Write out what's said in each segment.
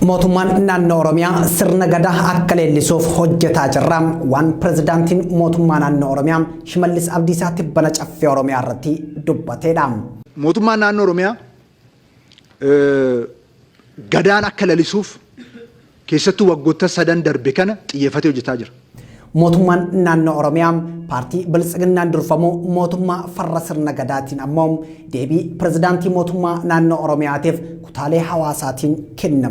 Mootummaan naannoo Oromiyaa sirna gadaa akka leellisuuf hojjetaa jirra. Waan pirezidaantiin mootummaa naannoo Oromiyaa Shimallis Abdiisaa tibbana caffee Oromiyaa irratti dubbateedha. Mootummaan naannoo Oromiyaa gadaan akka leellisuuf keessattuu waggoota sadan darbe kana xiyyeeffatee hojjetaa jira. Mootummaan naannoo Oromiyaa paartii bilisiginnaan durfamu mootummaa farra sirna gadaatiin ammoo deebii pirezidaantii mootummaa naannoo Oromiyaatiif kutaalee hawaasaatiin kennama.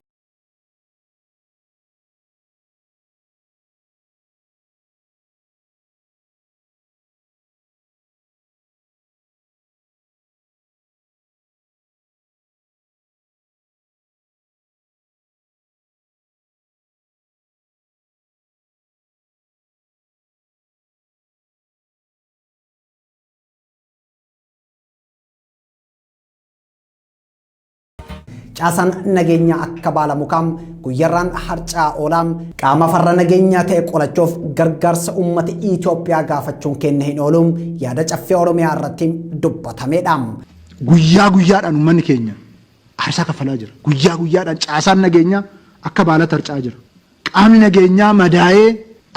Caasaan nageenya akka baalamukaam guyyarraan harcaa oolaam qaama farra nageenya ta'e qolachuuf gargaarsa uummata Itoophiyaa gaafachuun kenna hin ooluun yaada caffee Oromiyaa irratti dubbatameedha. Guyyaa guyyaadhaan uummanni keenya aarsaa kaffalaa jira. Guyyaa guyyaadhaan caasaan nageenya akka baalatti harcaa jira. Qaamni nageenyaa madaa'ee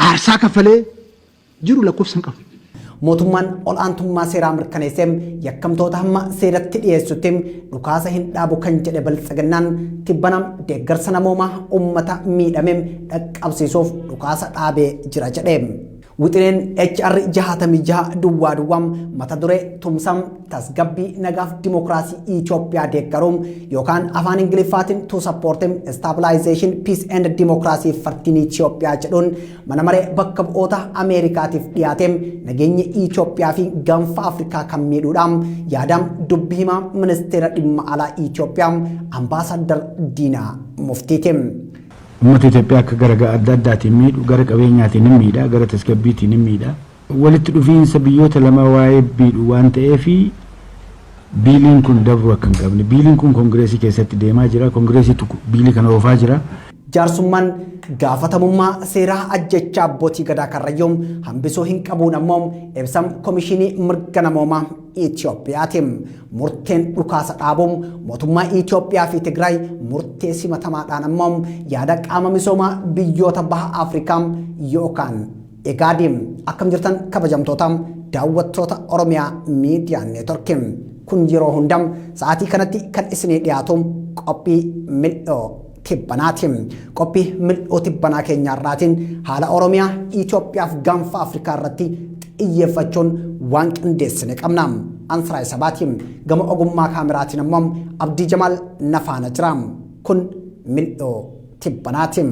aarsaa kaffalee jiru lakkoofsa hin qabu. Mootummaan ol'aantummaa seeraa mirkaneesseem yakkamtoota hamma seeratti dhiyeessutti dhukaasa hin dhaabu kan jedhe bilisiginnaan tibbanam deeggarsa namoomaa uummata miidhameem dhaqqabsiisuuf dhukaasa dhaabee jira jedhe. Wixineen HR 66 duwwaa duwwaam mata duree tumsam tasgabbii nagaaf dimokiraasii Itoophiyaa deeggaruun yookaan afaan Ingiliffaatiin to support stabilization peace and democracy fartiin Itoophiyaa jedhuun mana maree bakka bu'oota Ameerikaatiif dhiyaateem nageenya Itoophiyaa fi gaanfa Afrikaa kan miidhuudhaan yaadam dubbii himaa ministeera dhimma alaa Itoophiyaa ambaasaddar Diinaa Muftiitiin. Ummata Itoophiyaa akka gara adda addaatiin miidhu gara qabeenyaatiin hin miidha gara tasgabbiitiin hin miidha walitti dhufiinsa biyyoota lama waa'ee miidhu waan ta'eef biiliin kun dabru akka hin qabne biiliin kun kongireesii keessatti deemaa jira kongireesiitu biilii kana oofaa jira. Jaarsummaan gaafatamummaa seeraa ajjechaa abbootii gadaa karrayyuun hambisuu hin qabuun ammoo ibsam komishinii mirga namoomaa Itoophiyaatiin murteen dhukaasa dhaabuun mootummaa Itoophiyaa fi Tigraay murtee simatamaadhaan ammoo yaada qaama misoomaa biyyoota baha Afrikaa yookaan egaadiin akkam jirtan kabajamtootaan daawwattoota Oromiyaa miidiyaa neetworkiin kun yeroo hundam sa'aatii kanatti kan isinii dhiyaatu qophii mil'oo Tibbanaatiin qophii mil'oo tibbanaa keenyaarraatiin haala Oromiyaa Itoophiyaaf gaanfa Afrikaa irratti xiyyeeffachuun waan qindeessine qabna. Ansaraay sabaatiin gama ogummaa kaameraatiin ammoo Abdii Jamaal nafaana jira. Kun mil'oo tibbanaatiin.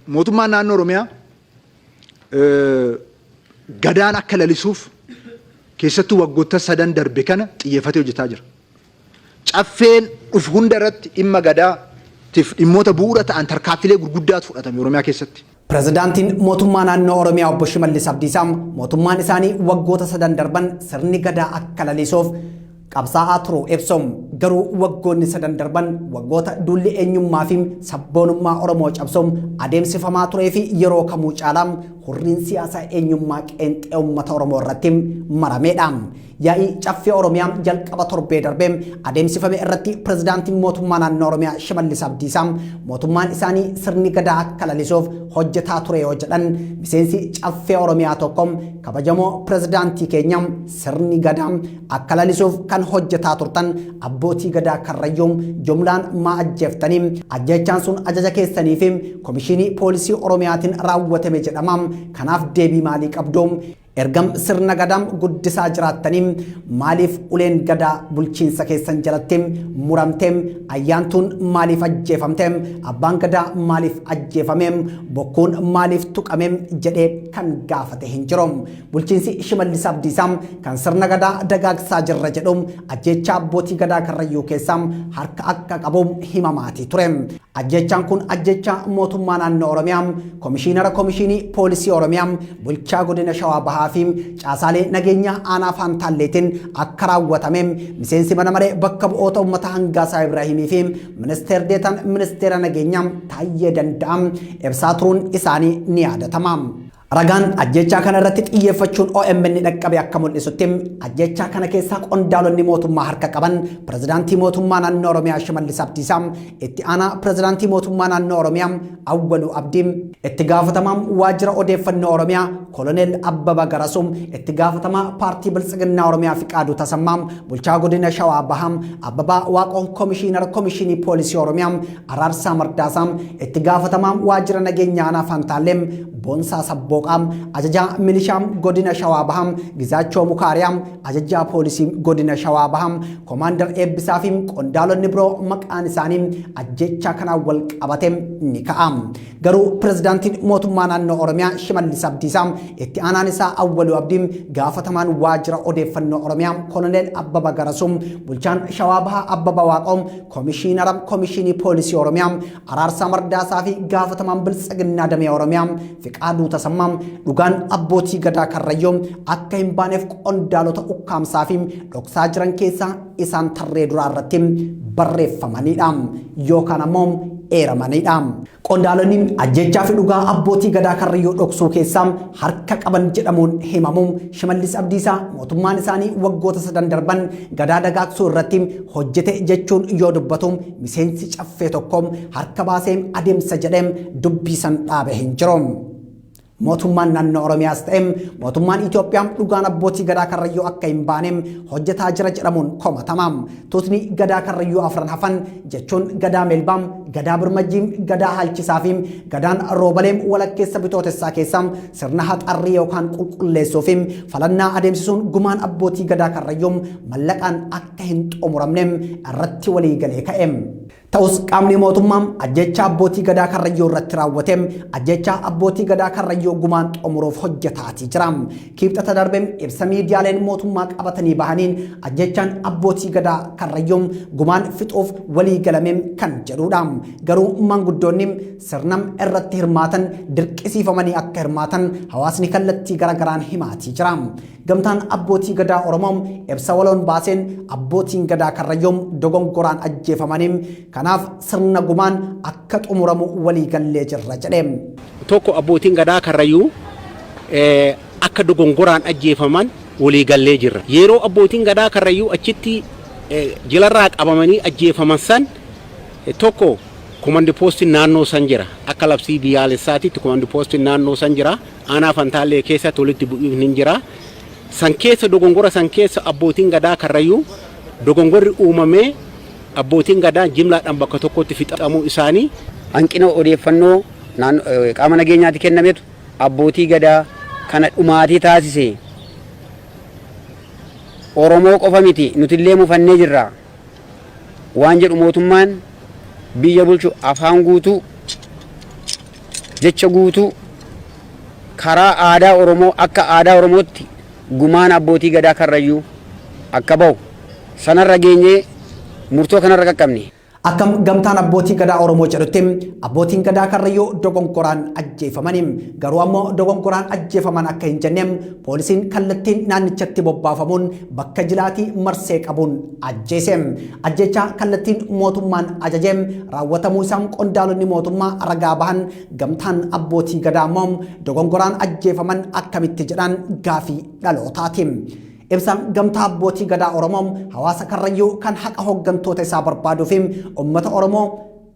Mootummaan naannoo Oromiyaa gadaan akka leellisuuf keessattuu waggoota sadan darbe kana xiyyeeffatee hojjetaa jira. Caffeen dhufu hunda irratti dhimma gadaatiif dhimmoota bu'uura ta'an tarkaanfilee gurguddaatu fudhatame Oromiyaa keessatti. Pirezidaantiin mootummaa naannoo Oromiyaa obbo Shimallis Abdiisaa mootummaan isaanii waggoota sadan darban sirni gadaa akka leellisuuf qabsaa'aa turu ibsom garuu waggoonni sadan darban waggoota dulli eenyummaa fi sabboonummaa Oromoo cabsom adeemsifamaa turee fi yeroo kamuu caalam hurriin siyaasaa eenyummaa qeenxee uummata Oromoo irratti marameedha. Yaa'ii caffee Oromiyaa jalqaba torbee darbee adeemsifame irratti pirezidaantiin mootummaa naannoo Oromiyaa Shimallis Abdiisaa mootummaan isaanii sirni gadaa akka leellisuuf hojjetaa ture yoo jedhan miseensi caffee Oromiyaa tokko kabajamoo pirezidaantii keenya sirni gadaa akka leellisuuf kan hojjetaa turtan abbootii gadaa karrayyuun jumlaan maa ajjeeftanii ajjechaan sun ajaja keessanii fi komishinii poolisii Oromiyaatiin raawwatame jedhama kanaaf deebii maalii qabdu ergam sirna gadaam guddisaa jiraattanii maaliif uleen gadaa bulchiinsa keessan jalatti muramteem ayyaantuun maaliif ajjeefamteem abbaan gadaa maaliif ajjeefameem bokkuun maaliif tuqameem jedhee kan gaafate hin jiru. Bulchiinsi Shimallis Abdiisaa kan sirna gadaa dagaagsaa jirra jedhu ajjechaa abbootii gadaa karrayyuu keessaa harka akka qabu himamaatii ture. Ajjechaan kun ajjechaa mootummaa naannoo Oromiyaa komishiinara komishinii poolisii Oromiyaa bulchaa godina Shawaa Bahaa fi caasaalee nageenyaa aanaa Faantaalleetiin akka raawwatame miseensi mana maree bakka bu'oota uummata Hangaasaa Ibraahimii fi ministeerri deetan ministeera nageenyaa Taayyee Danda'aa ibsaa turuun isaanii ni yaadatama. Ragaan ajjechaa kana irratti xiyyeeffachuun OMN dhaqqabe akka mul'isutti ajjechaa kana keessaa qondaalonni mootummaa harka qaban pirezidaantii mootummaa naannoo Oromiyaa Shimallis Abdiisaa, itti aanaa pirezidaantii mootummaa naannoo Oromiyaa Awwaluu Abdii, itti gaafatamaa waajjira odeeffannoo Oromiyaa Koloneel Abbabaa Garasuu, itti gaafatamaa paartii Biltsiginnaa Oromiyaa Fiqaaduu Tasammaa, bulchaa godina Shawaa Bahaa Abbabaa Waaqoo komishiinara komishinii poolisii Oromiyaa Araarsaa Mardaasaa, itti gaafatamaa waajjira nageenyaa aanaa Faantaallee Boonsaa Sabbooqaa, ajajaa milishaa godina Shawaa Bahaa Gizaachoo Mukaariyaa, ajajaa poolisii godina Shawaa Bahaa Komaander Eebbisaa fi qondaalonni biroo maqaan isaanii ajjechaa kanaan wal qabate ni ka'a. Garuu pirezidaantiin mootummaa naannoo Oromiyaa Shimallis Abdiisaa, itti aanaan isaa Awwaluu Abdii, gaafatamaan waajjira odeeffannoo Oromiyaa Koloneel Abbabaa Garasuu, bulchaan Shawaa Bahaa Abbabaa Waaqoo, komishiinara komishinii poolisii Oromiyaa Araarsaa Mardaasaa fi gaafatamaan Biltsiginnaa Damee Oromiyaa Fiqaaduu Tasammaa dhugaan abbootii gadaa Karrayyuu akka hin baaneef qondaalota ukkaamsaa fi dhoksaa jiran keessaa isaan tarree duraa irratti barreeffamanidha yookaan ammoo eeramanidha. Qondaalonni ajjechaa fi dhugaa abbootii gadaa Karrayyuu dhoksuu keessaa harka qaban jedhamuun himamu Shimallis Abdiisaa mootummaan isaanii waggoota 3 darban gadaa dagaagsuu irratti hojjete jechuun yoo dubbatu miseensi caffee tokko harka baasee adeemsa jedhee dubbisan dhaabe hin jiru. mootummaan naannoo Oromiyaas ta'e mootummaan Itoophiyaa dhugaan abbootii gadaa Karrayyuu akka hin baaneem hojjetaa jira jedhamuun komatama. Tuutni gadaa Karrayyuu afran hafan jechuun gadaa Melbaam, gadaa Birmajjiim, gadaa Halchisaa fi gadaan Roobaleem walakkeessa bitootessaa keessaa sirna haxarrii yookaan qulqulleessuu fi falannaa adeemsisuun gumaan abbootii gadaa Karrayyuu mallaqaan akka hin xumuramne irratti walii galee ka'e. Ta'us qaamni mootummaa ajjechaa abbootii gadaa Karrayyuu irratti raawwate ajjechaa abbootii gadaa Karrayyuu gumaan xumuruuf hojjetaatii jira. Kibxata darbee ibsa miidiyaaleen mootummaa qabatanii bahaniin ajjechaan abbootii gadaa Karrayyuu gumaan fixuuf walii galame kan jedhudha. Garuu manguddoonni sirna irratti hirmaatan dirqisiifamanii akka hirmaatan hawaasni kallattii garagaraan himaatii jira. Gamtaan abbootii gadaa Oromoo ibsa waloon baaseen abbootiin gadaa Karrayyuu dogongoraan ajjeefamanii kanaaf sirna gumaan akka xumuramu walii gallee jirra jedhe. Tokko abbootiin gadaa Karrayyuu akka dogongoraan ajjeefaman walii gallee jirra. Yeroo abbootiin gadaa Karrayyuu achitti jilarraa qabamanii ajjeefaman san tokko komandi poostiin naannoo san jira. Akka labsii biyyaalessaatitti komandi poostiin naannoo san jira. Aanaa Fantaallee keessatti walitti bu'iin jira. San keessa dogongora san keessa abbootiin gadaa Karrayyuu dogongorri uumamee abbootiin gadaa jimlaadhaan bakka tokkotti fixamuu isaanii hanqina odeeffannoo qaama nageenyaatti kennametu abbootii gadaa kana dhumaatii taasise. Oromoo qofa miti nutillee mufannee jirra waan jedhu mootummaan biyya bulchu afaan guutuu jecha guutuu karaa aadaa Oromoo akka aadaa Oromootti gumaan abbootii gadaa Karrayyuu akka bahu sanarra geenyee murtoo kanarra qaqqabne. Akkam gamtaan abbootii gadaa Oromoo jedhutti abbootiin gadaa Karrayyuu dogongoraan ajjeefamanii garuu ammoo dogongoraan ajjeefaman akka hin jenneem poolisiin kallattiin naannichatti bobbaafamuun bakka jilaatii marsee qabuun ajjeeseem. Ajjechaa kallattiin mootummaan ajajeem raawwatamuu isaan qondaalonni mootummaa ragaa bahan gamtaan abbootii gadaa ammoo dogongoraan ajjeefaman akkamitti jedhan gaafii dhalootaati. Ibsaan gamtaa abbootii gadaa Oromoo hawaasa Karrayyuu kan haqa hooggantoota isaa barbaaduu fi uummata Oromoo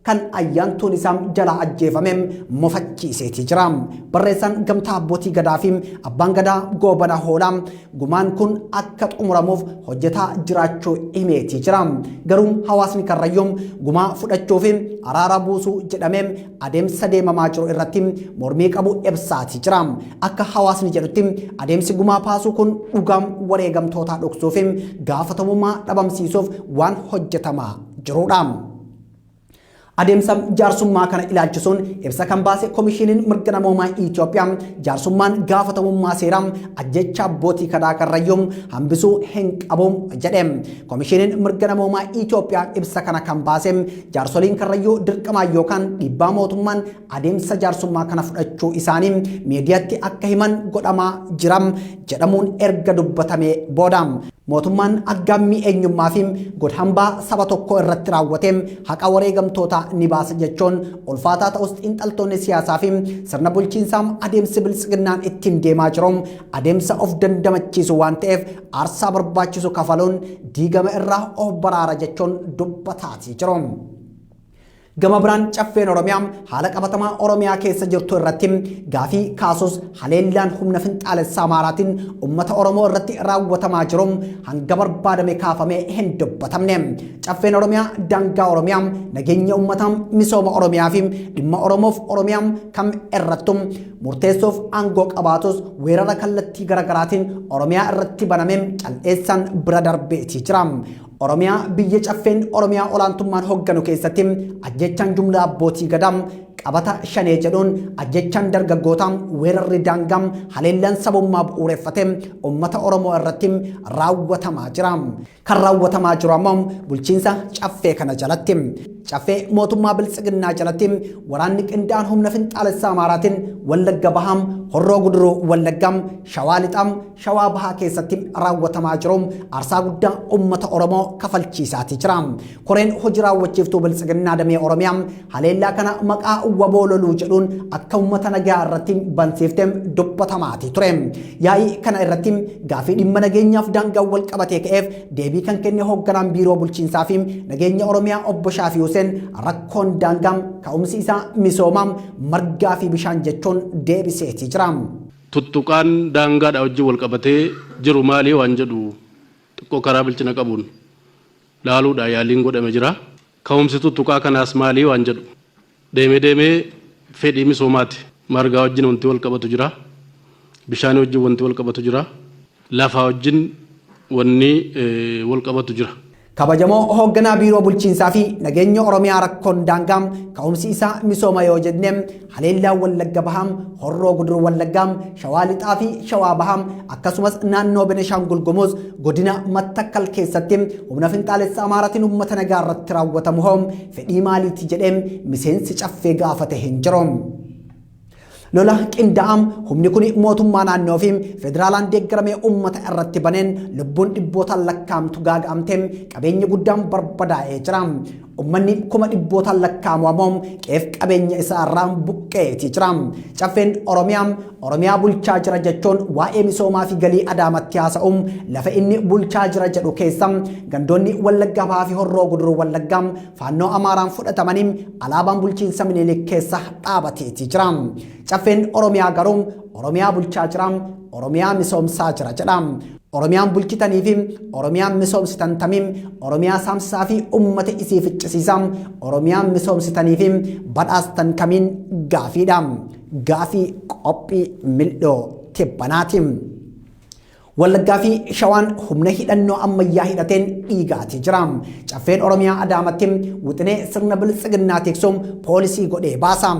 kan ayyaantuun isaa jala ajjeefameen mofachiiseetii jira. Barreessaan gamtaa abbootii gadaa fi abbaan gadaa Goobana Hoolaa gumaan kun akka xumuramuuf hojjetaa jiraachuu himeetii jira. Garuu hawaasni Karrayyuu gumaa fudhachuu fi araara buusuu jedhamee adeemsa deemamaa jiru irratti mormii qabu ibsaatii jira. Akka hawaasni jedhutti adeemsi gumaa baasuu kun dhugaam wareegamtootaa dhoksuu fi gaafatamummaa dhabamsiisuuf waan hojjetamaa jirudha. Adeemsa jaarsummaa kana ilaalchisuun ibsa kan baase Komishiiniin Mirga Namoomaa Itoophiyaa jaarsummaan gaafatamummaa seeraa ajjecha abbootii gadaa Karrayyuu hambisuu hin qabu jedhe. Komishiiniin Mirga Namoomaa Itoophiyaa ibsa kana kan baase jaarsoliin Karrayyuu dirqamaa yookaan dhiibbaa mootummaan adeemsa jaarsummaa kana fudhachuu isaanii miidiyaatti akka himan godhamaa jira jedhamuun erga dubbatamee booda. Mootummaan aggaammii eenyummaa fi godhambaa saba tokko irratti raawwate haqa wareegamtoota ni baasa jechuun ulfaataa ta'us xiinxaltoonni siyaasaa fi sirna bulchiinsaa adeemsi biltsiginnaan ittiin deemaa jiru adeemsa of dandamachiisu waan ta'eef aarsaa barbaachisu kafaluun diigama irraa of baraara jechuun dubbataatii jiru. Gama biraan caffeen Oromiyaa haala qabatamaa Oromiyaa keessa jirtu irratti gaafii kaasus haleellaan humna finxaalessaa Amaaraatiin uummata Oromoo irratti raawwatamaa jiru hanga barbaadame kaafamee hin dubbatamne. Caffeen Oromiyaa daangaa Oromiyaa nageenya uummataa misooma Oromiyaa fi dhimma Oromoof Oromiyaa kam irrattu murteessuuf aangoo qabaatus weerara kallattii garaagaraatiin Oromiyaa irratti banamee cal'eessaan bira darbeetii jira. Oromiyaa biyya caffeen Oromiyaa olaantummaan hogganu keessatti ajjechaan jumlaa abbootii gadaa qabata shanee jedhuun ajjechaan dargaggootaa weerarri daangaa haleellaan sabummaa bu'uureffate uummata Oromoo irratti raawwatamaa jira. Kan raawwatamaa jiru ammoo bulchiinsa caffee kana jalatti. Caffee mootummaa biltsiginnaa jalatti waraanni qindaa'aan humna finxaalessaa Amaaraatiin Wallagga Bahaa, Horroo Guduruu Wallaggaa, Shawaa Lixaa, Shawaa Bahaa keessatti raawwatamaa jiru aarsaa guddaa uummata Oromoo kafalchiisaatii jira. Koreen hojii raawwachiiftuu biltsiginnaa damee Oromiyaa haleellaa kana maqaa waboo loluu jedhuun akka uummata nagaa irratti bansiiftee dubbatamaatii ture. Yaa'ii kana irratti gaafii dhimma nageenyaaf daangaa wal qabatee ka'eef deebii kan kenne hoogganaan biiroo bulchiinsaa fi nageenya Oromiyaa obbo Shaafii Huseen rakkoon daangaa ka'umsi isaa misoomaa margaa fi bishaan jechuun deebiseetii jira. Tuttuqaan daangaadha wajjin wal qabatee jiru maali waan jedhu xiqqoo karaa bilchina qabuun laaluudha yaaliin godhame jira. Ka'umsi tuttuqaa kanaas maali waan jedhu deemee fedhii misoomaati. Margaa wajjin wanti wal qabatu jira. Bishaan wajjin wanti wal qabatu jira. Lafa wajjin wanni wal qabatu jira. Kabajamoo hoogganaa biiroo bulchiinsaa fi nageenya Oromiyaa rakkoon daangaa ka'umsi isaa misooma yoo jenne haleellaa Wallagga Bahaa, Horroo Guduruu Wallaggaa, Shawaa Lixaa fi Shawaa Bahaa akkasumas naannoo Benishaangul Gumuz godina Mattakkal keessatti humna finxaalessaa Amaaraatiin uummata nagaa irratti raawwatamu hoo fedhii maaliiti jedhee miseensi caffee gaafate hin jiru. Lola qindaa'am humni kun mootummaa naannoo fi federaalaan deeggaramee uummata irratti baneen lubbuun dhibbootaan lakkaa'amtu gaaga'amtee qabeenyi guddaan barbadaa'ee jira. Uummanni kuma dhibbootaan lakkaa'amu ammoo qeef qabeenya isaa irraa buqqeetii jira. Caffeen Oromiyaa bulchaa jira jechuun waa'ee misoomaa fi galii Adaamatti haasa'uun lafa inni bulchaa jira jedhu keessa gandoonni Wallagga Bahaa fi Horroo Guduruu Wallaggaa faannoo Amaaraan fudhatamanii alaabaan bulchiinsa Minilik keessa dhaabateetii jira. Caffeen Oromiyaa garuu Oromiyaa bulchaa jira, Oromiyaa misoomsaa jira jedha. Oromiyaan bulchitanii fi Oromiyaan misoomsitan tamiin Oromiyaa saamsaa fi uummata isii ficcisiisaa Oromiyaan misoomsitanii fi badhaastan kamiin gaafiidha. Gaafii qophii mil'oo tibbanaati. Wallaggaa fi Shawaan humna hidhannoo ammayyaa hidhateen dhiigaatii jira. Caffeen Oromiyaa Adaamatti wixinee sirna biltsiginnaa tiksuun poolisii godhee baasa.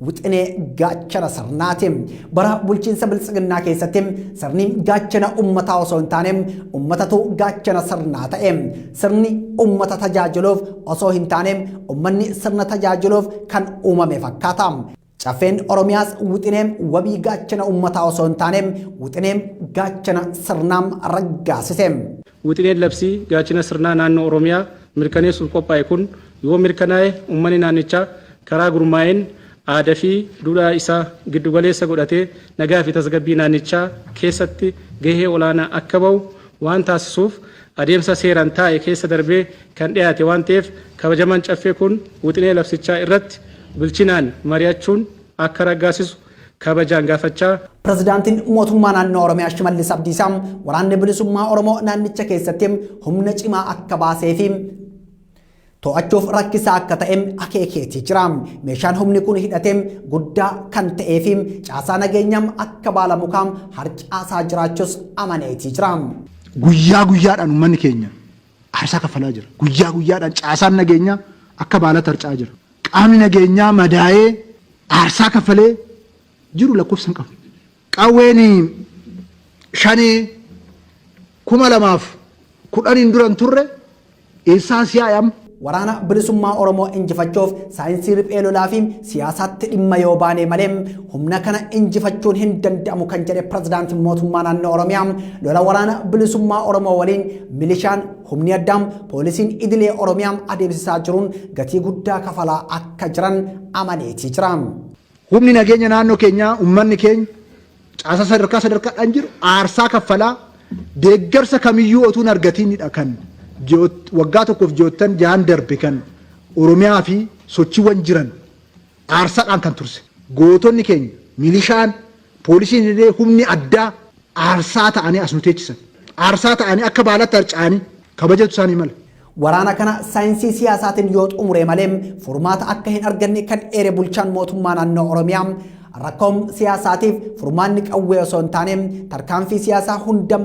Wixinee gaachana sirnaati. Bara bulchiinsa biltsiginnaa keessatti sirni gaachana uummataa osoo hin taane uummatatu gaachana sirnaa ta'e. Sirni uummata tajaajiluuf osoo hin taane uummanni sirna tajaajiluuf kan uumame fakkaata. Caffeen Oromiyaas wixinee wabii gaachana uummataa osoo hin taane wixinee gaachana sirnaam raggaasise. Wixineen labsii gaachana sirnaa naannoo Oromiyaa mirkaneessuuf qophaa'e kun yoo mirkanaa'e uummanni naannichaa karaa gurmaa'een aadaa fi duudhaa isaa giddugaleessa godhatee nagaa fi tasgabbii naannichaa keessatti gahee olaanaa akka ba'u waan taasisuuf adeemsa seeraan taa'e keessa darbee kan dhiyaate waan ta'eef kabajamaan caffee kun wixinee labsichaa irratti bilchinaan mari'achuun akka raggaasisu kabajaan gaafachaa. Pirezidaantiin mootummaa naannoo Oromiyaa Shimallis Abdiisaa waraanni bilisummaa Oromoo naannicha keessatti humna cimaa akka baasee fi to'achuuf rakkisaa akka ta'e akeekeetii jira. Meeshaan humni kun hidhatee guddaa kan ta'ee fi caasaa nageenyaa akka baala mukaa harcaasaa jiraachuus amaneetii jira. Guyyaa guyyaadhaan uummanni keenya aarsaa kaffalaa jira. Guyyaa guyyaadhaan caasaan nageenyaa akka baala harcaa jira. qaamni nageenyaa madaa'ee aarsaa kaffalee jiru lakkoofsa hin qabu. Qawween 5,2010 duran turre eessaa si'aayam. Waraana bilisummaa Oromoo injifachuuf saayinsii riphee lolaa fi siyaasaatti dhimma yoo baane malee humna kana injifachuun hin danda'amu kan jedhe pirezidaantiin mootummaa naannoo Oromiyaa lola waraana bilisummaa Oromoo waliin milishaan humni addaa poolisiin idilee Oromiyaa adeemsisaa jiruun gatii guddaa kafalaa akka jiran amaneetii jira. Humni nageenya naannoo keenyaa uummanni keenya caasa sadarkaadhaan jiru aarsaa kaffalaa deeggarsa kamiyyuu otuun argatiinidha kan waggaa tokkoof ji'oottan ja'an darbe kan Oromiyaa fi sochiiwwan jiran aarsaadhaan kan turse. Gootonni keenya milishaan poolisiin illee humni addaa aarsaa ta'anii as nu teechisan. Aarsaa ta'anii akka baalatti harca'anii kabajatu isaanii mala. Waraana kana saayinsii siyaasaatiin yoo xumure malee furmaata akka hin arganne kan eere bulchaan mootummaa naannoo Oromiyaa rakkoom siyaasaatiif furmaanni qawwee osoo hin taane tarkaanfii siyaasaa hundam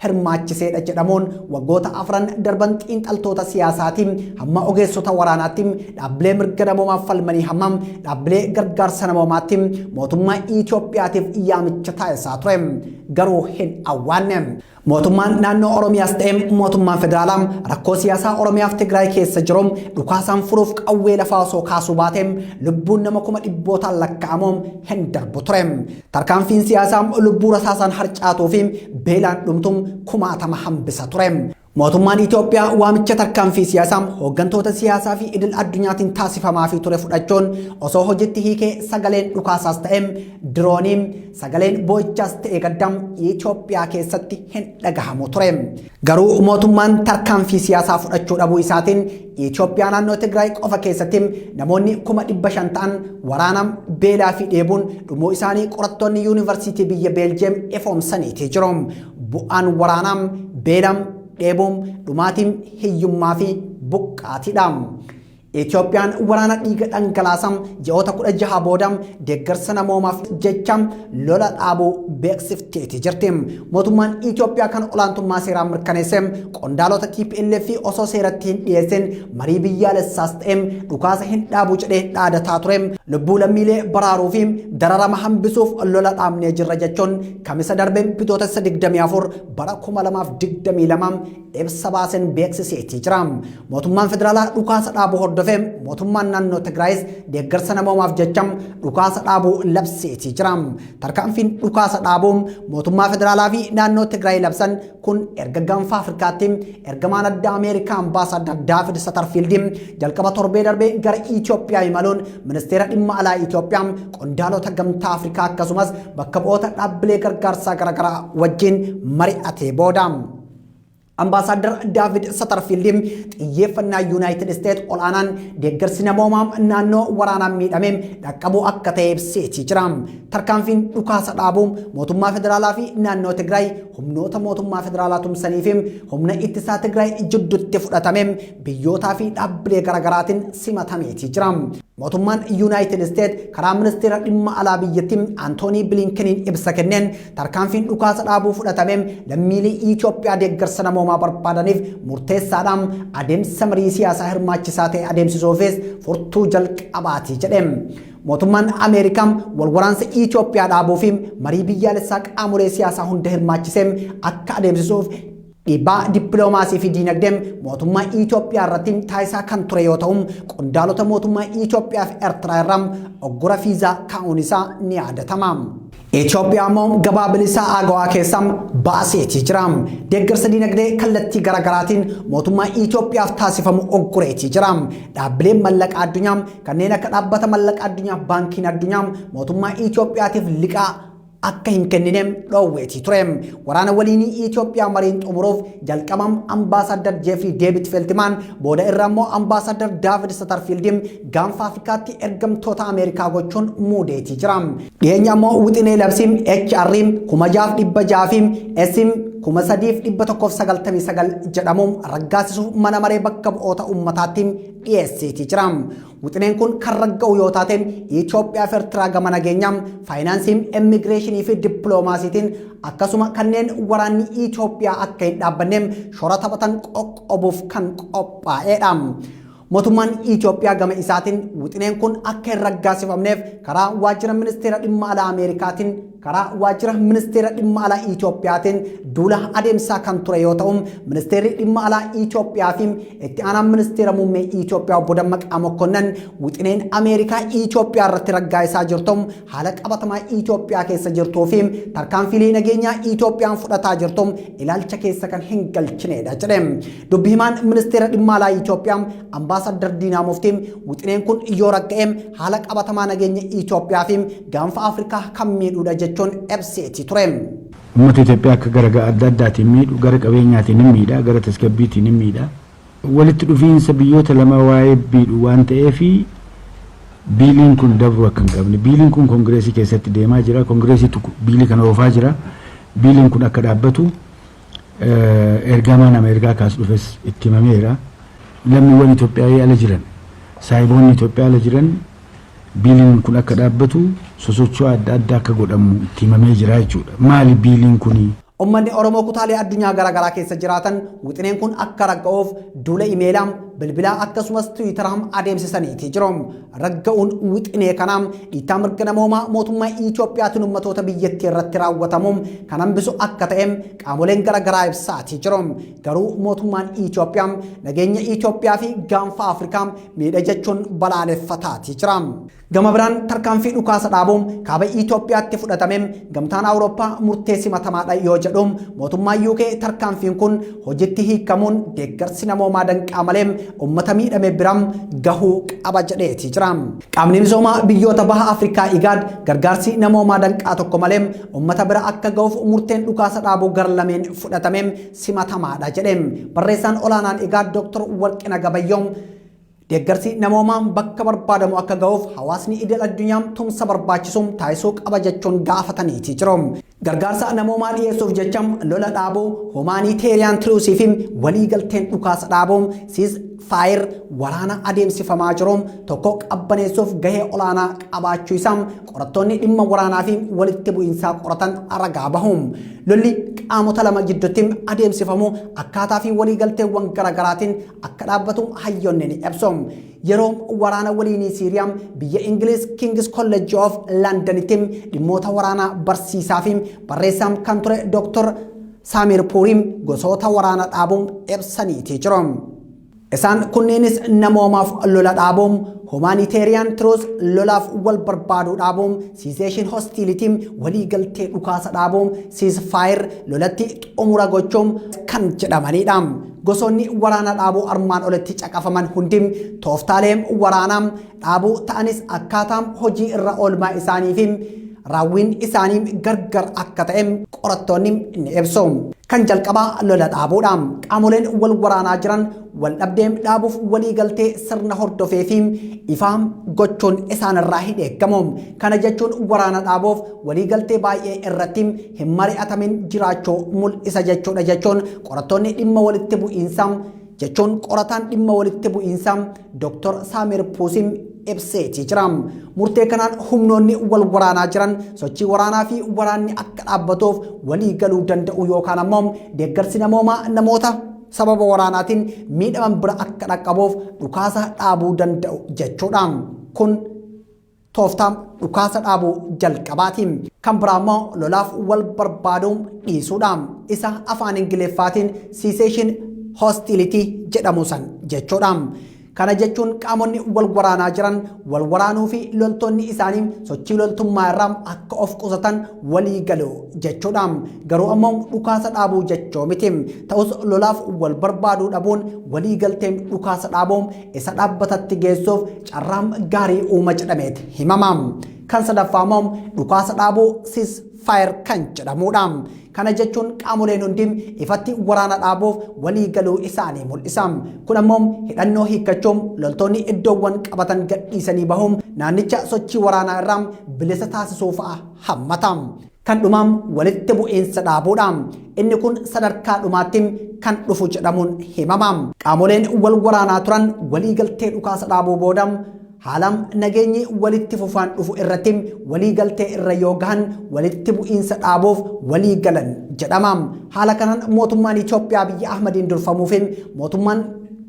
hirmaachiseedha jedhamuun waggoota afran darban xiinxaltoota siyaasaatiin hamma ogeessota waraanaatti dhaabbilee mirga namoomaaf falmanii hamma dhaabbilee gargaarsa namoomaatti mootummaa Itoophiyaatiif yaamicha taasisaa ture garuu hin awwaanne. Mootummaan naannoo Oromiyaas ta'e mootummaan federaalaa rakkoo siyaasaa Oromiyaaf Tigraay keessa jiru dhukaasaan furuuf qawwee lafaa osoo kaasuu baate lubbuun nama 100,000 lakkaa'amu hin darbu ture. Tarkaanfiin siyaasaa lubbuu rasaasaan harcaatuu fi beelaan dhumtuun 10,000 hambisa ture. Mootummaan Itoophiyaa waamicha tarkaanfii siyaasaa hooggantoota siyaasaa fi idil addunyaatiin taasifamaa fi ture fudhachuun osoo hojiitti hiikee sagaleen dhukaasaas ta'e dirooniin sagaleen boo'ichaas ta'e gaddam Itoophiyaa keessatti hin dhagahamu ture. Garuu mootummaan tarkaanfii siyaasaa fudhachuu dhabuu isaatiin Itoophiyaa naannoo Tigraay qofa keessatti namoonni 500,000 ta'an waraanaan beelaa fi dheebuun dhumuu isaanii qorattoonni yuunivarsiitii biyya Beeljeem ifoomsaniitii jiru. Bu'aan waraanaan beelaan dheebuun dhumaatiin hiyyummaa fi buqqaatiidha. Itoophiyaan waraana dhiiga dhangalaasaa ji'oota 16 booda deeggarsa namoomaaf jecha lola dhaabuu beeksifteetii jirti. Mootummaan Itoophiyaa kan olaantummaa seeraa mirkaneesse qondaalota TPLF osoo seeratti hin dhiyeessin marii biyyaalessaas ta'e dhukaasa hin dhaabu jedhee dhaadataa ture. Lubbuu lammiilee baraaruu fi dararama hambisuuf lola dhaabnee jirra jechuun kamisa darbe bitootessa 24 bara 2022 ibsa baaseen beeksiseetii jira. Mootummaan federaalaa dhukaasa dhaabuu hordofee mootummaan naannoo Tigraayis deeggarsa namoomaaf jecha dhukaasa dhaabuu labseetii jira. Tarkaanfiin dhukaasa dhaabuu mootummaa federaalaa fi naannoo Tigraay labsan kun erga gaanfa Afrikaatti ergamaan addaa Ameerikaa ambaasaadar David Satterfield jalqaba torbee darbee gara Itoophiyaa imaluun ministeera dhimma alaa Itoophiyaa qondaalota gamtaa Afrikaa akkasumas bakka bu'oota dhaabbilee gargaarsaa garaagaraa wajjin mari'atee booda. Ambaasaadar David Satterfield xiyyeeffannaa Yuunaayitid Isteet olaanaan deeggarsi namoomaa naannoo waraanaan miidhamee dhaqqabuu akka ta'e ibseetii jira. Tarkaanfiin dhukaasa dhaabuu mootummaa federaalaa fi naannoo Tigraay humnoota mootummaa federaalaa tumsanii fi humna ittisaa Tigraay jidduutti fudhatame biyyootaa fi dhaabbilee garaagaraatiin simatameetii jira. Mootummaan Yuunaayitid Isteet karaa ministeera dhimma alaa biyyattii Antoonii Bilinkeniin ibsa kenneen tarkaanfiin dhukaasa dhaabuu fudhatame lammiilee Itoophiyaa deeggarsa namoomaa barbaadaniif murteessaadhaan adeemsa marii siyaasaa hirmaachisaa ta'e adeemsisuufis furtuu jalqabaatii jedhe. Mootummaan Ameerikaa wal waraansa Itoophiyaa dhaabuu fi marii biyyaalessaa qaamolee siyaasaa hunda hirmaachisee akka adeemsisuuf dhiibbaa dippiloomaasii fi diinagdee mootummaa Itoophiyaa irratti taasisaa kan ture yoo ta'u qondaalota mootummaa Itoophiyaa fi Eertiraa irraa oggura viizaa kaa'uun isaa ni yaadatama. Itoophiyaa immoo gabaa bilisaa Agawaa keessaa baaseetii jira. Deeggarsa diinagdee kallattii garaagaraatiin mootummaa Itoophiyaaf taasifamu oggureetii jira. Dhaabbileen mallaqaa addunyaa kanneen akka dhaabbata mallaqaa addunyaa baankiin addunyaa mootummaa Itoophiyaatiif liqaa akka hin kennine dhoowweetii ture. Waraana waliinii Itoophiyaa mariin xumuruuf jalqabam ambaasaadar Jeefrii Deebit Feltimaan booda irraa immoo ambaasaadar David Satterfield gaanfa Afrikaatti ergamtoota Ameerikaa gochuun muudeetii jira. Dhiyeenya immoo wixinee labsiin HR 6,600 fi SM 3,199 jedhamuun raggaasisuuf mana maree bakka bu'oota uummataatti dhiyeesseetii jira. Wixineen kun kan ragga'u yoo taate Itoophiyaa fi Eertiraa gama nageenyaa, faayinaansii, immigireeshinii fi dippiloomaasiitiin akkasuma kanneen waraanni Itoophiyaa akka hin dhaabbanneef shora taphatan qoqqobuuf kan qophaa'edha. Mootummaan Itoophiyaa gama isaatiin wixineen kun akka hin raggaasifamneef karaa waajjira ministeera dhimma alaa Ameerikaatiin karaa waajjira ministeera dhimma alaa Itoophiyaatiin duula adeemsaa kan ture yoo ta'u ministeerri dhimma alaa Itoophiyaa fi itti aanaan ministeera muummee Itoophiyaa obbo Dammaqaa Mokonnon wixineen Ameerikaa Itoophiyaa irratti raggaa'isaa jirtu haala qabatamaa Itoophiyaa keessa jirtuu fi tarkaanfilee nageenyaa Itoophiyaan fudhataa jirtu ilaalcha keessa kan hin galchinedha jedhe. Dubbi himaan ministeera dhimma alaa Itoophiyaa Ambaasaddar Diinaa Muftiin wixineen kun yoo ragga'e haala qabatamaa nageenya Itoophiyaa fi gaanfa Afrikaa kan miidhuudha jechuun ibseeti ture. Uummata Itoophiyaa akka gara adda addaatiin miidhu gara qabeenyaatiin hin miidha gara tasgabbiitiin hin miidha. Walitti dhufiinsa biyyoota lama waa'ee miidhu waan ta'eef biiliin kun dabru akka hin qabne. Biiliin kun kongireesii keessatti deemaa jira. Kongireesiitu biilii kana oofaa jira. Biiliin kun akka dhaabbatu ergamaan Ameerikaa kaas dhufes itti himameera. Lammiiwwan Itoophiyaa ala jiran saayiboonni Itoophiyaa ala jiran biiliin kun akka dhaabbatu sosochoo adda addaa akka godhamu itti himamee jira jechuudha. Maali biiliin kuni? Uummanni Oromoo kutaalee addunyaa garaagaraa keessa jiraatan wixineen kun akka ragga'uuf duula imeelaan bilbilaa akkasumas tiwiitaraan adeemsisaniiti jiru. Ragga'uun wixinee kanaan dhiittaa mirga namoomaa mootummaa Itoophiyaatiin uummattoota biyyattii irratti raawwatamu kan hambisu akka ta'e qaamoleen garaagaraa ibsaatii jiru. Garuu mootummaan Itoophiyaa nageenya Itoophiyaa fi gaanfa Afrikaa miidha jechuun balaaleffataati jira. Gama biraan tarkaanfii dhukaasa dhaabuun kaaba Itoophiyaatti fudhatame gamtaan Awurooppaa murtee simatamaadha yoo jedhu mootummaa UK tarkaanfiin kun hojiitti hiikamuun deeggarsi namoomaa danqaa malee uummata miidhame biraan gahuu qaba jedheeti jira. Qaamni misoomaa biyyoota baha Afrikaa IGAD gargaarsi namoomaa danqaa tokko malee uummata bira akka gahuuf murteen dhukaasa dhaabuu gar lameen fudhatame simatamaadha jedhe. Barreessaan olaanaan IGAD Dr. Warqina Gabayyoon deeggarsi namoomaa bakka barbaadamu akka gahuuf hawaasni idil addunyaa tumsa barbaachisu taasisuu qaba jechuun gaafataniiti jiru. Gargaarsa namoomaa dhiyeessuuf jecha lola dhaabuu humanitarian truce fi waliigalteen dhukaasa dhaabuu ceasefire waraana adeemsifamaa jiru tokko qabbaneessuuf gahee olaanaa qabaachuu isaa qorattoonni dhimma waraanaa fi walitti bu'iinsaa qoratan ragaa bahu. Lolli qaamota lama gidduutti adeemsifamu akkaataa fi waliigalteewwan garaagaraatiin akka dhaabbatu hayyoonni ni ibsu. Yeroo waraana waliinii Siiriyaa biyya Ingiliz King's College of Londonitti dhimmoota waraanaa barsiisaa fi barreessaa kan ture Dr. Samir Purim gosoota waraana dhaabuun ibsaniiti jiru. Isaan kunneenis namoomaaf lola dhaabuun humanitarian truce lolaaf wal barbaaduu dhaabuun cessation hostility waliigaltee dhukaasa dhaabuun ceasefire lolatti xumura gochuun kan jedhamanidha. Gosoonni waraana dhaabuu armaan olitti caqafaman hundi tooftaalee waraanaa dhaabuu ta'anis akkaataa hojii irra oolmaa isaanii fi raawwiin isaanii gargar akka ta'e qorattoonni ni ibsu. Kan jalqabaa lola dhaabuudha. Qaamoleen wal waraanaa jiran wal dhabdee dhaabuuf waliigaltee sirna hordofee fi ifaa gochuun isaanirraa hin eeggamu. Kana jechuun waraana dhaabuuf waliigaltee baay'ee irratti hin mari'atamin jiraachuu mul'isa jechuudha jechuun qorattoonni dhimma walitti bu'iinsaa jechuun qorataan dhimma walitti bu'iinsaa Dr. Samir Purim ibseeti jira. Murtee kanaan humnoonni wal waraanaa jiran sochii waraanaa fi waraanni akka dhaabbatuuf walii galuu danda'u yookaan ammoo deeggarsi namoomaa namoota sababa waraanaatiin miidhaman bira akka dhaqqabuuf dhukaasa dhaabuu danda'u jechuudha. Kun tooftaa dhukaasa dhaabuu jalqabaati. Kan biraa immoo lolaaf wal barbaaduun dhiisuudha. Isa afaan Ingiliffaatiin cessation hostility jedhamu san jechuudha. Kana jechuun qaamonni wal waraanaa jiran wal waraanuu fi loltoonni isaanii sochii loltummaa irraa akka of qusatan walii galu jechuudha. Garuu ammoo dhukaasa dhaabuu jechuu miti. Ta'us lolaaf wal barbaaduu dhabuun walii galteen dhukaasa dhaabuun isa dhaabbatatti geessuuf carraam gaarii uuma jedhameeti himama. Kan sadaffaa immoo dhukaasa dhaabuu ceasefire kan jedhamudha. Kana jechuun qaamoleen hundi ifatti waraana dhaabuuf walii galuu isaanii mul'isa. Kun ammoo hidhannoo hiikkachuun loltoonni iddoowwan qabatan gadhiisanii bahuun naannicha sochii waraanaa irraa bilisa taasisuu fa'a hammata. Kan dhumaam walitti bu'iinsa dhaabuudha. Inni kun sadarkaa dhumaatti kan dhufu jedhamuun himama. Qaamoleen wal waraanaa turan walii galtee dhukaasa dhaabuu booda haalam nageenyi walitti fufaan dhufu irratti walii galtee irra yoo gahan walitti bu'iinsa dhaabuuf walii galan jedhama. Haala kanaan mootummaan Itoophiyaa biyya Ahmadiin durfamuu fi mootummaan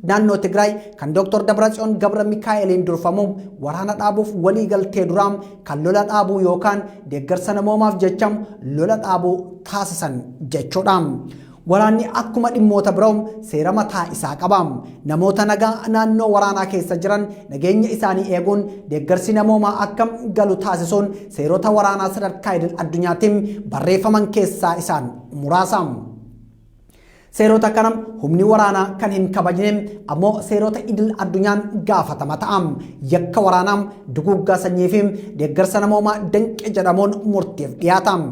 naannoo Tigraay kan Dr. Dabratsiyoon Gabra Mikaa'eliin durfamu waraana dhaabuuf walii galtee duraam kan lola dhaabuu yookaan deeggarsa namoomaaf jecham lola dhaabuu taasisan jechuudha. Waraanni akkuma dhimmoota biroom seera mataa isaa qaba. Namoota nagaa naannoo waraanaa keessa jiran nageenya isaanii eeguun deeggarsi namoomaa akkam galu taasisuun seerota waraanaa sadarkaa idil addunyaatiin barreeffaman keessaa isaan muraasa. Seerota kanam humni waraanaa kan hin kabajne ammoo seerota idil addunyaan gaafatama ta'am. Yakka waraanaam duguggaa sanyii fi deeggarsa namoomaa danqe jedhamuun murtiif dhiyaatam.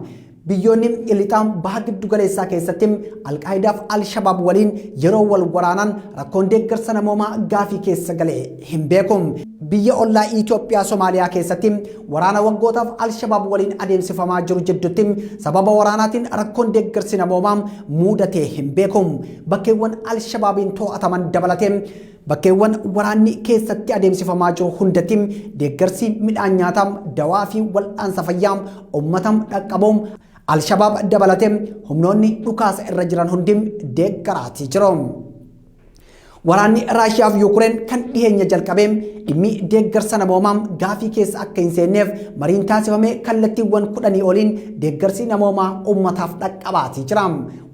Biyyoonni ilixaan baha giddu galeessaa keessatti Alqaayidaaf Alshabaab waliin yeroo wal waraanan rakkoon deeggarsa namoomaa gaafii keessa galee hin beeku. Biyya ollaa Itoophiyaa Somaaliyaa keessatti waraana waggootaaf Alshabaab waliin adeemsifamaa jiru jidduutti sababa waraanaatiin rakkoon deeggarsi namoomaa muudatee hin beeku. Bakkeewwan Alshabaabiin to'ataman dabalatee bakkeewwan waraanni keessatti adeemsifamaa jiru hundatti deeggarsi midhaan nyaataa, dawaa fi wal'aansa fayyaa uummataan dhaqqabuun Alshabaab dabalatee humnoonni dhukaasa irra jiran hundi deeggaraatii jiru. Waraanni Raashiyaa fi Yuukireen kan dhiyeenya jalqabee dhimmi deeggarsa namoomaa gaafii keessa akka hin seenneef mariin taasifamee kallattiiwwan 10 oliin deeggarsi namoomaa uummataaf dhaqqabaatii jira.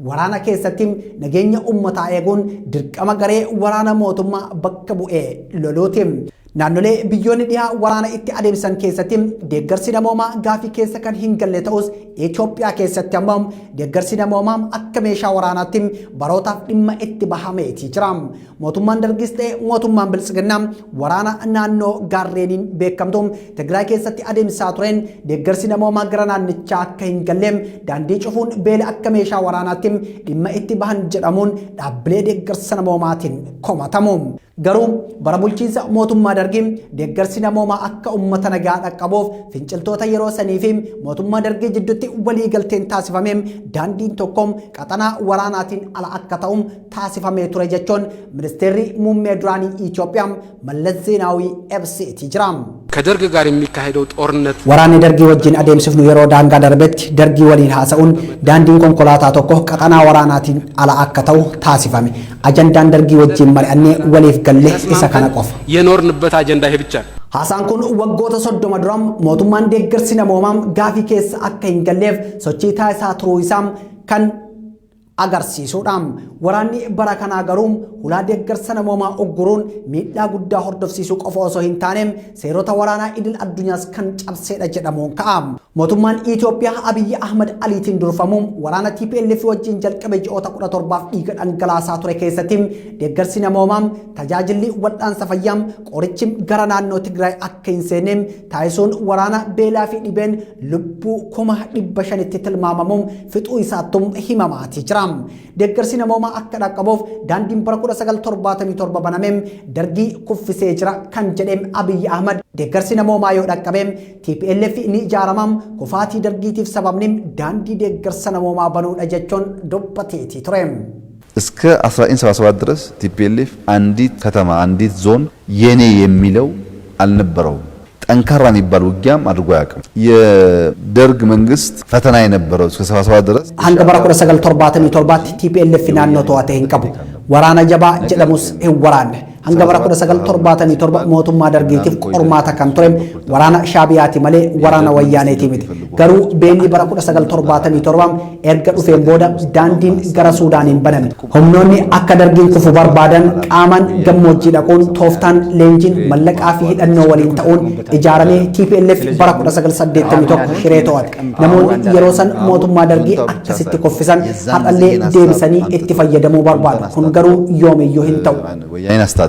Waraana keessatti nageenya uummataa eeguun dirqama garee waraana mootummaa bakka bu'ee loluuti. Naannolee biyyoonni dhiyaa waraana itti adeemsan keessatti deeggarsi namoomaa gaafii keessa kan hin galle ta'us Itoophiyaa keessatti ammoo deeggarsi namoomaa akka meeshaa waraanaatti barootaaf dhimma itti bahameetii jira. Mootummaan Dargis ta'e mootummaan Biltsiginnaa waraana naannoo gaarreeniin beekamtu Tigraay keessatti adeemsaa tureen deeggarsi namoomaa gara naannichaa akka hin galleem daandii cufuun beela akka meeshaa waraanaatti dhimma itti bahan jedhamuun dhaabbilee deeggarsa namoomaatiin komatamu. Garuu bara bulchiinsa mootummaa Dargii deeggarsi namoomaa akka uummata nagaa dhaqqabuuf finciltoota yeroo sanii fi mootummaa Dargii jidduutti walii galteen taasifamee daandiin tokko qaxanaa waraanaatiin ala akka ta'u taasifamee ture jechuun ministeerri muummee duraanii Itoophiyaa Mallas Zeenaawii ibseetii jira. ከደርግ ጋር የሚካሄደው ጦርነት waraanni Dargii wajjin adeemsifnu yeroo daangaa darbetti Dargii waliin haasa'uun daandiin konkolaataa tokko qaxanaa waraanaatiin ala akka ta'u taasifame. Ajandaan Dargii wajjin mari'annee waliif galle isa kana qofa. የኖርንበት አጀንዳ ይሄ ብቻ ነው። Haasaan kun waggoota 30 dura mootummaan deeggarsi namoomaa gaafii keessa akka hin galleef sochii taasisaa turuu isaa kan agarsiisudha. Waraanni bara kanaa garuu hulaa deeggarsa namoomaa ugguruun miidhaa guddaa hordofsiisuu qofa osoo hin taane seerota waraanaa idil addunyaas kan cabseedha jedhamuun ka'a. Mootummaan Itoophiyaa Abiyyi Ahmad Aliitiin durfamu waraana TPLF wajjin jalqabe ji'oota 17 dhiiga dhangalaasaa ture keessatti deeggarsi namoomaa tajaajilli wal'aansa fayyaa qorichi gara naannoo Tigraay akka hin seenne taasisuun waraana beelaa fi dhibeen lubbuu 500,000tti tilmaamamuun fixuu isaattuu himamaatii jira. Deeggarsi namoomaa akka dhaqqabuuf daandiin bara 1977 banamee Dargii kuffisee jira kan jedhe Abiyyi Ahmad deeggarsi namoomaa yoo dhaqqabe TPLF ni ijaarama kufaatii Dargiitiif sababni daandii deeggarsa namoomaa banuudha jechuun dubbateetii ture. እስከ 1977 ድረስ ቲፒኤልኤፍ አንዲት ከተማ አንዲት ዞን የኔ የሚለው አልነበረውም። ጠንካራ የሚባል ውጊያም አድርጎ አያውቅም። የደርግ መንግስት ፈተና የነበረው እስከ 77 ድረስ hanga bara 1977 TPLF naannoo to'ate hin qabu. Waraana jabaa jedhamus hin waraanne. Hanga bara 1977 mootummaa Dargiitiif qormaata kan ture waraana Shaabiyaati malee waraana Wayyaaneeti miti. Garuu beelli bara 1977 erga dhufeen booda daandiin gara Suudaaniin baname. Humnoonni akka Dargiin kufu barbaadan qaamaan gammoojjii dhaquun tooftaan leenjiin mallaqaa fi hidhannoo waliin ta'uun ijaaramee TPLF bara 1981 hiree to'ate. Namoonni yeroo san mootummaa Dargii akkasitti kuffisan har'allee deebisanii itti fayyadamuu barbaadu. Kun garuu yoomiyyuu hin ta'u.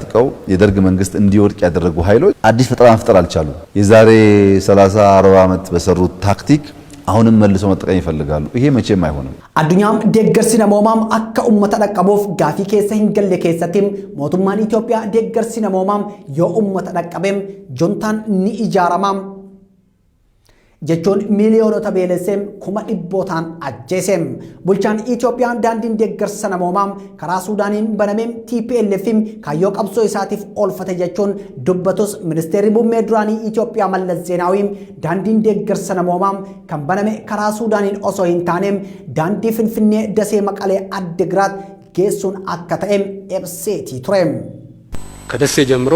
ታጥቀው የደርግ መንግስት እንዲወድቅ ያደረጉ ኃይሎች አዲስ ፈጠራ መፍጠር አልቻሉም። የዛሬ 30 40 ዓመት በሰሩት ታክቲክ አሁንም መልሶ መጠቀም ይፈልጋሉ። ይሄ መቼም አይሆንም። አዱኛም deeggarsi namoomaa akka ummata dhaqqabuuf gaafii keessa hin galle keessatti mootummaan Itoophiyaa deeggarsi namoomaa yoo ummata dhaqqabeem juntaan ni ijaarama jechuun miliyoonota beelesseem kuma dhibbootaan ajjeeseem. Bulchaan Itoophiyaa daandiin deeggarsa namoomaa karaa Suudaaniin banameem TPLF kaayyoo qabsoo isaatiif oolfate jechuun dubbatus ministeerri muummee duraanii Itoophiyaa Mallas Zeenaawii daandiin deeggarsa namoomaa kan baname karaa Suudaaniin osoo hin taaneem daandii Finfinnee Dasee Maqalee Addigiraat geessuun akka ta'e ibseetii ture. ከደሴ ጀምሮ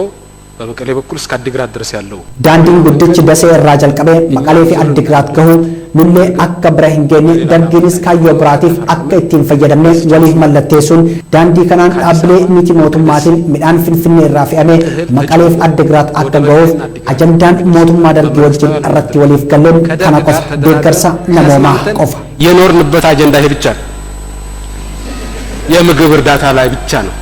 በመቀሌ በኩል እስከ አዲግራት ድረስ ያለው daandiin guddichi dasee irraa jalqabee maqalee fi addigraat gahu nullee akka bira hin geenye dargiinis kaayyoo biraatiif akka ittiin fayyadamne waliif mallatteessuun daandii kanaan dhaabbilee miti mootummaatiin midhaan finfinnee irraa fe'amee maqalee fi addigraat akka gahuuf ajandaan mootummaa dargii wajjin irratti waliif galleen kana qofa deeggarsa namoomaa qofa. የኖርንበት አጀንዳ ይሄ ብቻ ነው። የምግብ እርዳታ ላይ ብቻ ነው።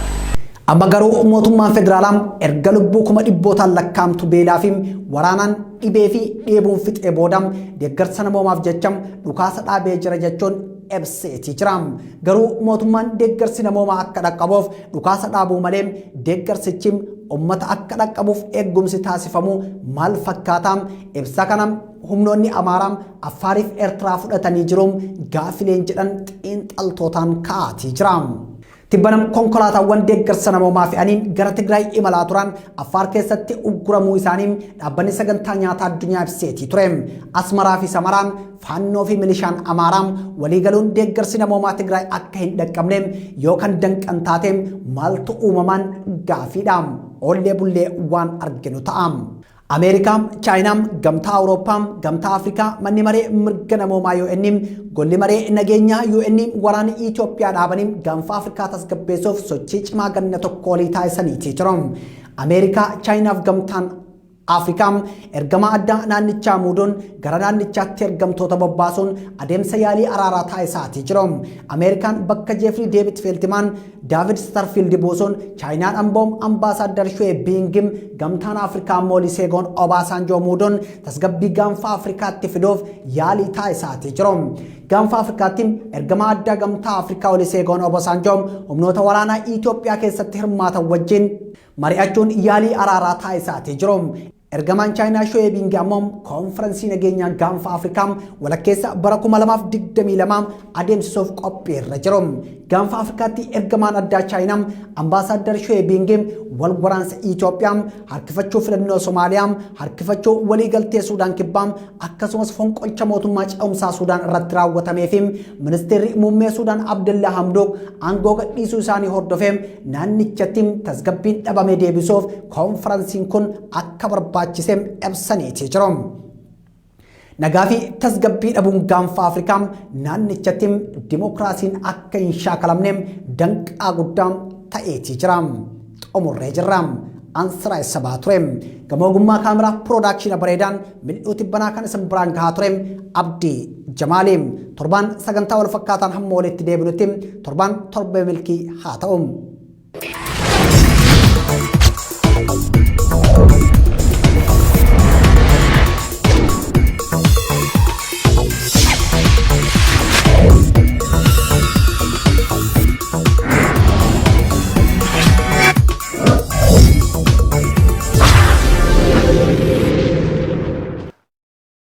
amma garuu mootummaan federaalaa erga lubbuu kuma dhibbootaan lakkaamtu beelaa fi waraanaan dhibee fi dheebuun fixee boodam deeggarsa namoomaaf jecham dhukaasa dhaabee jira jechuun ibseetii jira. Garuu mootummaan deeggarsi namoomaa akka dhaqqabuuf dhukaasa dhaabuu malee deeggarsichi ummata akka dhaqqabuuf eegumsi taasifamu maal fakkaataa? Ibsa kanam humnoonni Amaaraa Affaariif Eertiraa fudhatanii jiruun gaafileen jedhan xiinxaltootaan ka'aatii jira. Tibbanam konkolaataawwan deeggarsa namoomaa fe'aniin gara Tigraay imalaa turan Affaar keessatti ugguramuu isaanii dhaabbanni sagantaa nyaataa addunyaa ibseetii ture. Asmaraa fi Samaraan faannoo fi milishaan Amaaraa waliigaluun deeggarsi namoomaa Tigraay akka hin dhaqqabne yookaan danqan taate maaltu uumamaan gaafiidha. Oollee bullee waan arginu ta'a. Ameerikaa, Chaayinaa, Gamtaa Awurooppaa, Gamtaa Afrikaa, manni maree mirga namoomaa UN, golli maree nageenyaa UN waraana Itoophiyaa dhaabanii gaanfa Afrikaa tasgabbeessuuf sochii cimaa ganna tokko olii taasisaniitii jiru. Ameerikaa, Chaayinaa fi Gamtaan Afrikaa ergama addaa naannichaa muuduun gara naannichaatti ergamtoota bobbaasuun adeemsa yaalii araaraa taasisaatii jiru. Ameerikaan bakka Jeefrii Deevid Feeltimaan Daavid Starfield buusuun Chaayinaan amboom ambaasaaddar Shwee Biingim Gamtaan Afrikaa Mooliseegoon Obaasanjoo muuduun tasgabbii gaanfa Afrikaatti fiduuf yaalii taasisaatii jiru. Gaanfa Afrikaatti ergama addaa Gamtaa Afrikaa Mooliseegoon Obaasanjoo humnoota waraanaa Itoophiyaa keessatti hirmaatan wajjin mari'achuun yaalii araaraa taasisaatii jiru. Ergamaan Chaayinaa Shwee Biingim ammoo konferansii nageenyaa gaanfa Afrikaa walakkeessa bara 2022 adeemsisuuf qophiirra jiru. Gaanfa Afrikaatti ergamaan addaa Chaayinaa ambaasaaddar Shwee Biingim wal waraansa Itoophiyaa harkifachuu filannoo Somaaliyaa harkifachuu waliigaltee Suudaan kibbaa akkasumas fonqolcha mootummaa ce'umsaa Suudaan irratti raawwatamee fi ministeerri muummee Suudaan Abdullah Hamdok aangoo gadhiisuu isaanii hordofee naannichatti tasgabbiin dhabame deebisuuf konferansiin kun akka barbaachisee ibsaniitii jiru. Nagaa fi tasgabbii dhabuun gaanfa Afrikaa naannichatti dimookiraasiin akka hin shaakalamne danqaa guddaa ta'eetii jira. Xumurree jirra. Ansiraa isa baa ture. Gama ogummaa kaameraa piroodaakshina bareedaan mil'uu tibbanaa kan isin biraan gahaa ture Abdii Jamaaliin torbaan sagantaa wal fakkaataan hamma walitti deebinutti torbaan torbee milkii haa ta'u.